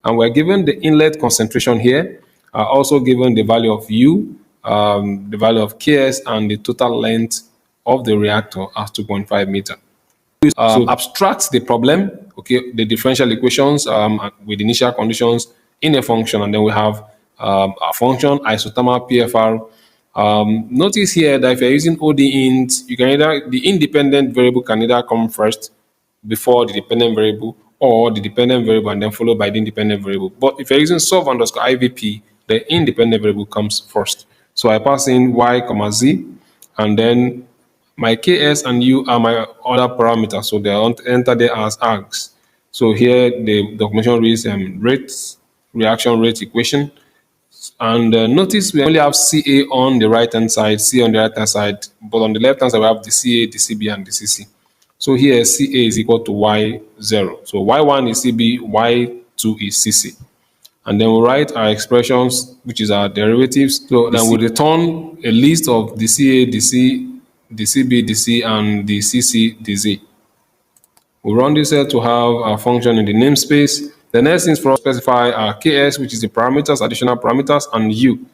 And we're given the inlet concentration here, also given the value of U, the value of Ks, and the total length of the reactor as 2.5 meter. So abstract the problem, okay, the differential equations with initial conditions in a function, and then we have a function isothermal PFR. Notice here that if you're using OD int, you can either the independent variable can either come first before the dependent variable, or the dependent variable and then followed by the independent variable. But if you're using solve underscore IVP, the independent variable comes first. So I pass in y comma z, and then my Ks and U are my other parameters, so they are entered there as args. So here the documentation reads reaction rate equation. And notice we only have Ca on the right hand side, C on the right hand side, but on the left hand side we have the Ca, the Cb, and the Cc. So here Ca is equal to Y0. So Y1 is Cb, Y2 is Cc. And then we write our expressions, which is our derivatives. So then we return a list of the Ca, the C, the Cb, the C, and the Cc, the Z. We run this here to have our function in the namespace. The next thing is for us to specify our Ks, which is the parameters, additional parameters, and U.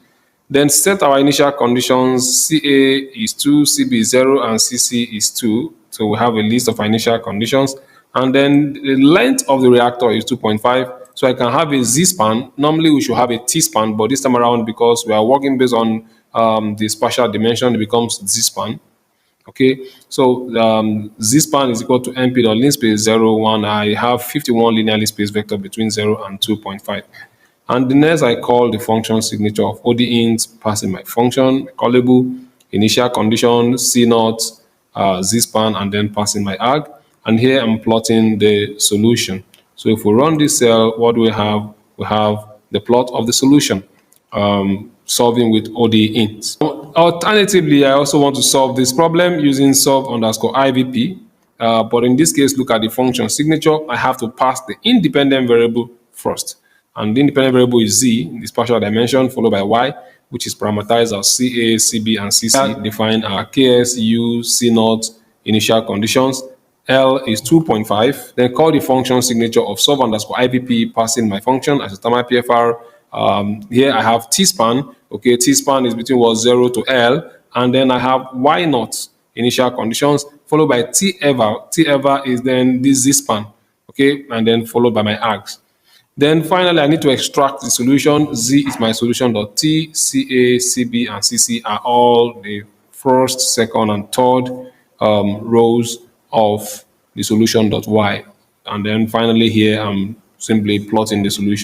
Then set our initial conditions. Ca is 2, Cb is 0, and Cc is 2. So we have a list of our initial conditions. And then the length of the reactor is 2.5. So I can have a Z span. Normally we should have a T span, but this time around, because we are working based on the spatial dimension, it becomes Z span. Okay, so Z span is equal to NP dot linspace 0, 1. I have 51 linearly spaced vector between 0 and 2.5. And the next I call the function signature of OD int, passing my function, callable, initial condition, C naught, Z span, and then passing my arg. And here I'm plotting the solution. So if we run this cell, what do we have? We have the plot of the solution, solving with OD int. Alternatively, I also want to solve this problem using solve underscore IVP. But in this case, look at the function signature. I have to pass the independent variable first. And the independent variable is Z, the spatial dimension, followed by Y, which is parameterized as Ca, Cb, and Cc. Define our Ks, U, C naught, initial conditions. L is 2.5. Then call the function signature of solve underscore IVP, passing my function as a thermal PFR. Here I have T span. Okay, T span is between what 0 to L. And then I have Y naught, initial conditions, followed by T ever. T ever is then this Z span. Okay, and then followed by my args. Then finally, I need to extract the solution. Z is my solution. T, Ca, Cb, and Cc are all the first, second, and third rows of the solution.y. And then finally here, I'm simply plotting the solution.